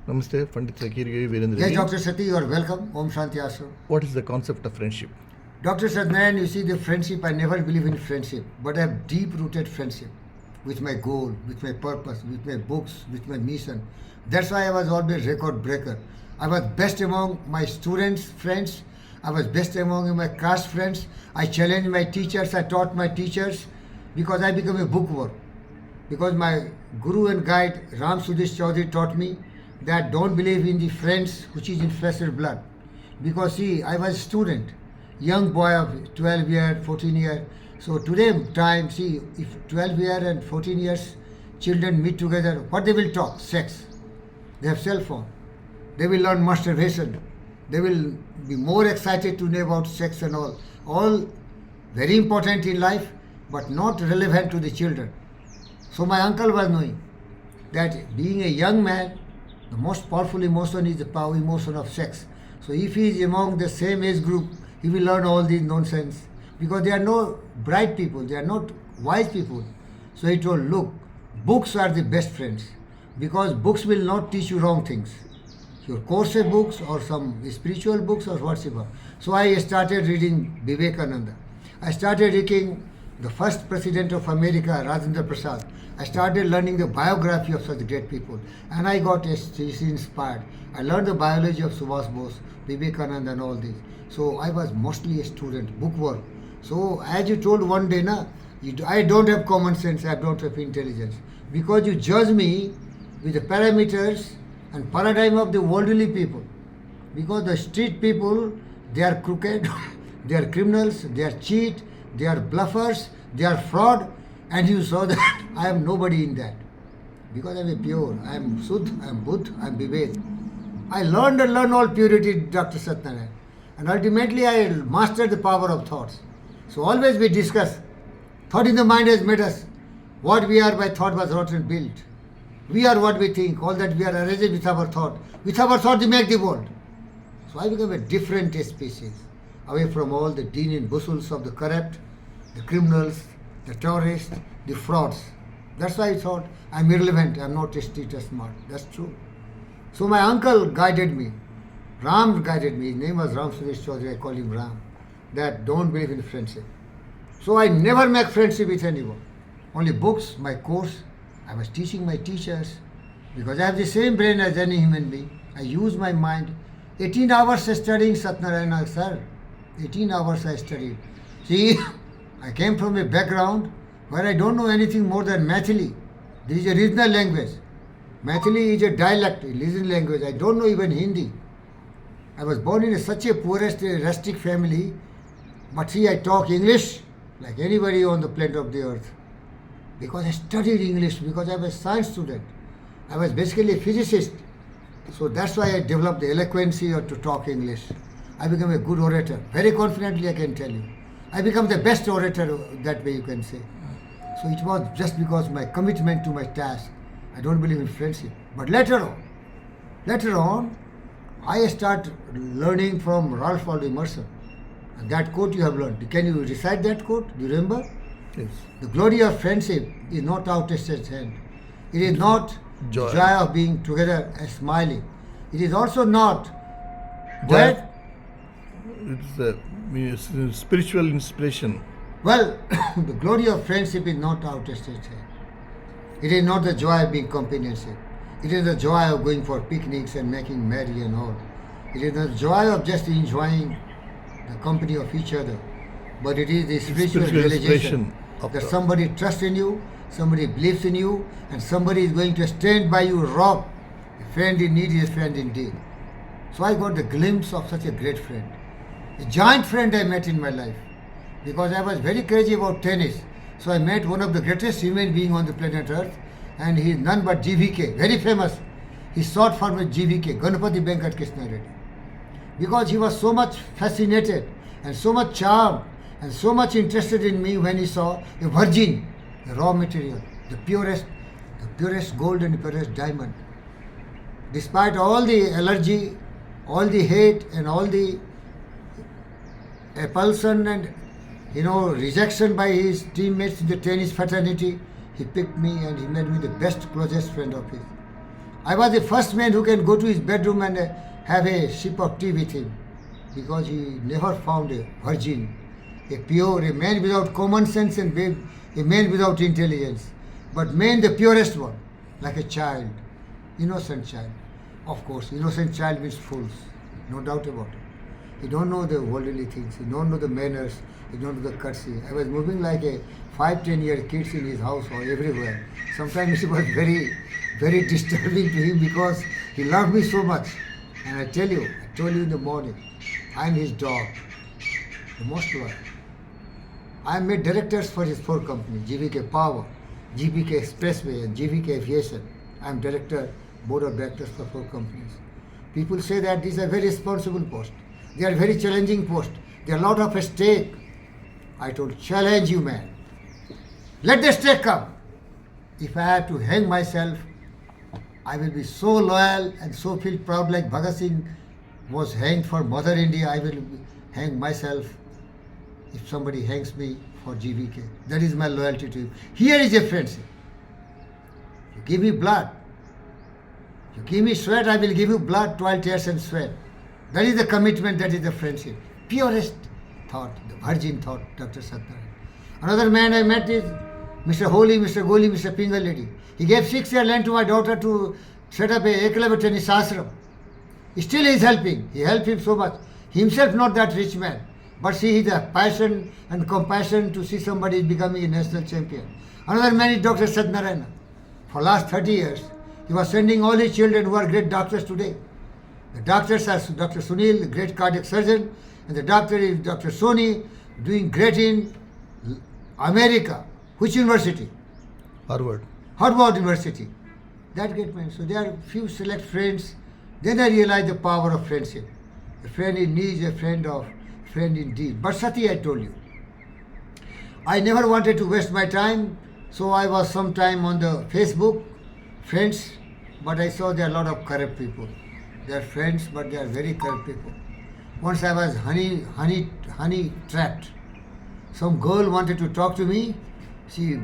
Namaste, Pandit Sakiri Virendra. Yes, Dr. Sati, you are welcome. Om Shanti Ashram. What is the concept of friendship? Dr. Satnarayan, you see the friendship, I never believe in friendship, but I have deep-rooted friendship with my goal, with my purpose, with my books, with my mission. That's why I was always record breaker. I was best among my students, friends. I was best among my class friends. I challenged my teachers, I taught my teachers because I became a bookworm. Because my guru and guide Ram Sudesh Chaudhary taught me that don't believe in the friends which is in flesh and blood. Because see, I was a student, young boy of 12 years, 14 years. So today time, see, if 12 years and 14 years children meet together, what they will talk? Sex. They have cell phone. They will learn masturbation. They will be more excited to know about sex and all. All very important in life, but not relevant to the children. So my uncle was knowing that being a young man, the most powerful emotion is the power emotion of sex. So if he is among the same age group, he will learn all these nonsense because they are no bright people, they are not wise people. So he told, look, books are the best friends because books will not teach you wrong things. Your course books or some spiritual books or whatever. So I started reading Vivekananda. I started reading the first president of America, Rajendra Prasad. I started learning the biography of such great people and I got inspired. I learned the biology of Subhash Bose, Vivekananda and all this. So I was mostly a student, bookworm. So as you told one day, I don't have common sense, I don't have intelligence. Because you judge me with the parameters and paradigm of the worldly people. Because the street people, they are crooked, they are criminals, they are cheat, they are bluffers, they are fraud, and you saw that I am nobody in that. Because I am a pure, I am Sudh, I am Buddh, I am Vivek. I learned all purity, Dr. Satnarayan. And ultimately I mastered the power of thoughts. So always we discuss. Thought in the mind has made us. What we are by thought was wrought and built. We are what we think. All that we are arranged with our thought. With our thought we make the world. So I became a different species. Away from all the dean and bustles of the corrupt, the criminals, the terrorists, the frauds. That's why I thought I'm irrelevant. I'm not street smart. That's true. So my uncle guided me. Ram guided me. His name was Ram Sudesh Chaudhary. I call him Ram. That don't believe in friendship. So I never make friendship with anyone. Only books, my course. I was teaching my teachers because I have the same brain as any human being. I use my mind. 18 hours studying Satnarayana, sir. 18 hours I studied. See, I came from a background where I don't know anything more than Maithili. This is a regional language. Maithili is a dialect, a regional language. I don't know even Hindi. I was born in such a poorest, rustic family, but see, I talk English like anybody on the planet of the earth. Because I studied English, because I was a science student. I was basically a physicist. So that's why I developed the eloquency to talk English. I became a good orator. Very confidently I can tell you. I became the best orator that way you can say. So it was just because my commitment to my task. I don't believe in friendship. But later on, I start learning from Ralph Waldo Emerson. And that quote you have learned. Can you recite that quote? Do you remember? Yes. The glory of friendship is not outstretched hand. It is not Joy. joy of being together and smiling. It is also not Joy. that. It's a spiritual inspiration. Well, the glory of friendship is not outstretched hand. It is not the joy of being companionship. It is the joy of going for picnics and making merry and all. It is the joy of just enjoying the company of each other. But it is the spiritual realization that somebody trusts in you, somebody believes in you, and somebody is going to stand by you, rock. A friend in need is a friend indeed. So I got the glimpse of such a great friend. A giant friend I met in my life. Because I was very crazy about tennis. So I met one of the greatest human beings on the planet Earth, and he is none but GVK, very famous. His short form is GVK, Ganapati Venkat Krishna Reddy. Because he was so much fascinated and so much charmed and so much interested in me when he saw a virgin, a raw material, the purest gold and the purest diamond. Despite all the allergy, all the hate and all the repulsion and rejection by his teammates in the tennis fraternity, he picked me and he made me the best, closest friend of his. I was the first man who can go to his bedroom and have a sip of tea with him, because he never found a virgin, a pure, a man without common sense and a man without intelligence, but man the purest one, like a child, innocent child. Of course, innocent child means fools, no doubt about it. He don't know the worldly things, he don't know the manners, he don't know the courtesy. I was moving like a 5-10-year kids in his house or everywhere. Sometimes it was very disturbing to him because he loved me so much. And I told you in the morning, I am his dog, the most loyal. I made directors for his 4 companies, GVK Power, GVK Expressway and GVK Aviation. I am director, board of directors for 4 companies. People say that these are very responsible posts. They are very challenging posts. There are a lot of at stake. I told, challenge you, man. Let the stake come. If I have to hang myself, I will be so loyal and so feel proud, like Bhagat Singh was hanged for Mother India. I will hang myself if somebody hangs me for GVK. That is my loyalty to you. Here is a friendship. You give me blood. You give me sweat, I will give you blood, toil, tears and sweat. That is the commitment, that is the friendship. Purest thought, the virgin thought, Dr. Satyanarayana. Another man I met is Mr. Holy, Mr. Goli, Mr. Pingal. He gave 6 acres land to my daughter to set up a Eklavya Tennis Ashram. Still he is helping. He helped him so much. Himself not that rich man, but see his passion and compassion to see somebody is becoming a national champion. Another man is Dr. Satyanarayana. For last 30 years, he was sending all his children who are great doctors today. The doctors are Dr. Sunil, the great cardiac surgeon, and the doctor is Dr. Soni, doing great in America. Which university? Harvard. Harvard University. That great man. So there are few select friends. Then I realized the power of friendship. A friend in need is a friend indeed. But Sati, I told you, I never wanted to waste my time, so I was sometime on the Facebook, friends, but I saw there are a lot of corrupt people. They are friends, but they are very corrupt people. Once I was honey trapped. Some girl wanted to talk to me. She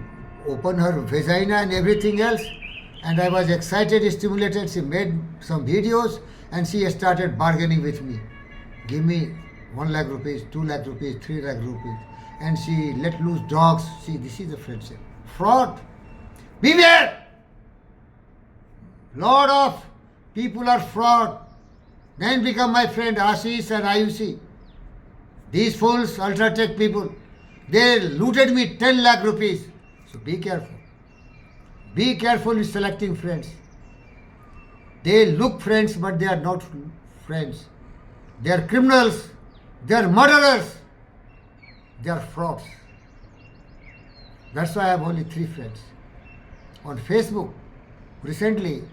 opened her vagina and everything else, and I was excited, stimulated. She made some videos and she started bargaining with me. Give me 1 lakh rupees, 2 lakh rupees, 3 lakh rupees. And she let loose dogs. See, this is the friendship. Fraud. Beware! Lot of people are fraud. Then become my friend Ashish and Ayushi. These fools, Ultratech people, they looted me 10 lakh rupees. So be careful. Be careful in selecting friends. They look friends, but they are not friends. They are criminals. They are murderers. They are frauds. That's why I have only 3 friends. On Facebook, recently,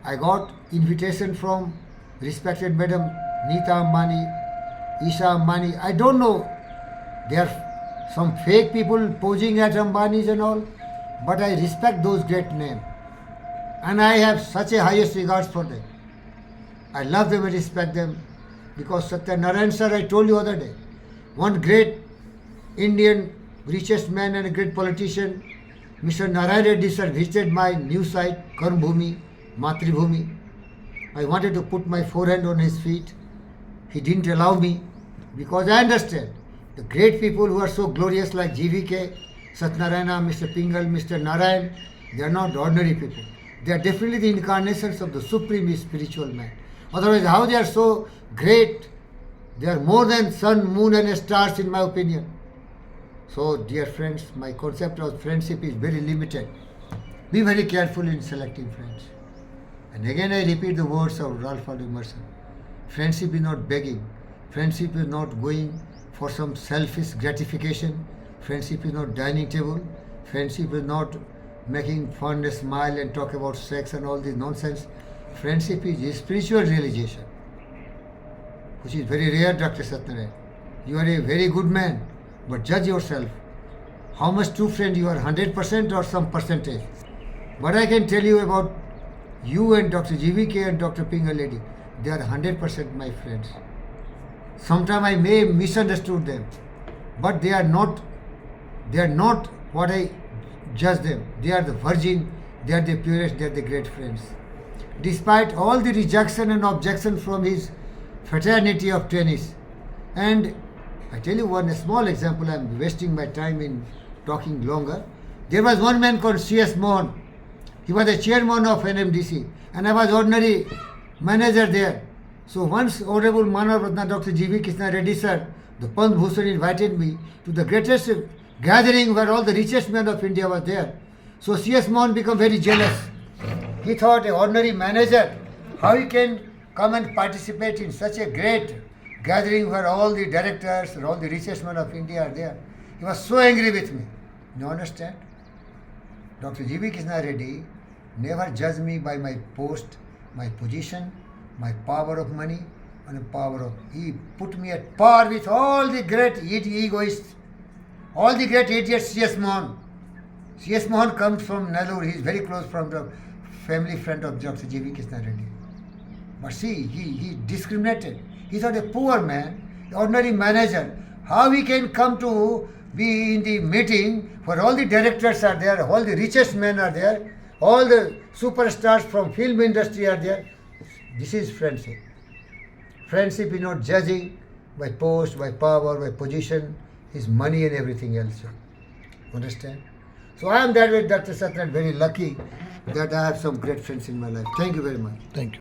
I got invitation from respected Madam Neeta Ambani, Isha Ambani. I don't know. They are some fake people posing as Ambanis and all, but I respect those great names. And I have such a highest regards for them. I love them and respect them because Satyanarayana sir, I told you other day, one great Indian richest man and a great politician, Mr. Narayan Reddy sir, visited my new site, Karmbhumi, Matribhumi. I wanted to put my forehand on his feet. He didn't allow me because I understand the great people who are so glorious like GVK, Satyanarayana, Mr. Pingal, Mr. Narayan, they are not ordinary people. They are definitely the incarnations of the supreme spiritual man. Otherwise, how they are so great? They are more than sun, moon and stars in my opinion. So, dear friends, my concept of friendship is very limited. Be very careful in selecting friends. And again I repeat the words of Ralph Waldo Emerson. Friendship is not begging. Friendship is not going for some selfish gratification. Friendship is not dining table. Friendship is not making fun and smile and talk about sex and all this nonsense. Friendship is a spiritual realization, which is very rare, Dr. Satyanarayana. You are a very good man, but judge yourself. How much true friend you are, 100% or some percentage. What I can tell you about you and Dr. GVK and Dr. Pingal Lady, they are 100% my friends. Sometimes I may misunderstood them, but they are not what I judge them. They are the virgin, they are the purest, they are the great friends. despite all the rejection and objection from his fraternity of tennis. And I tell you one small example, I'm wasting my time in talking longer. There was one man called C.S. Mohan. He was the chairman of NMDC and I was ordinary manager there. So once Honorable Manav Ratna Dr. G.V. Krishna Reddy sir, the Padma Bhushan, invited me to the greatest gathering where all the richest men of India was there. So C.S. Mohan became very jealous. He thought, an ordinary manager, how he can come and participate in such a great gathering where all the directors and all the richest men of India are there. He was so angry with me. You understand? Dr. G.V. Krishna Reddy never judged me by my post, my position, my power of money, and the power of... He put me at par with all the great egoists, all the great idiots. C.S. Mohan. C.S. Mohan comes from Nellore. He is very close from the family friend of Dr. G.V. Krishna Reddy. But see, he discriminated. He thought a poor man, ordinary manager, how he can come to be in the meeting where all the directors are there, all the richest men are there, all the superstars from film industry are there. This is friendship. Friendship is not judging by post, by power, by position, his money and everything else. Understand? So I am that way, Dr. Satyanan, very lucky that I have some great friends in my life. Thank you very much. Thank you.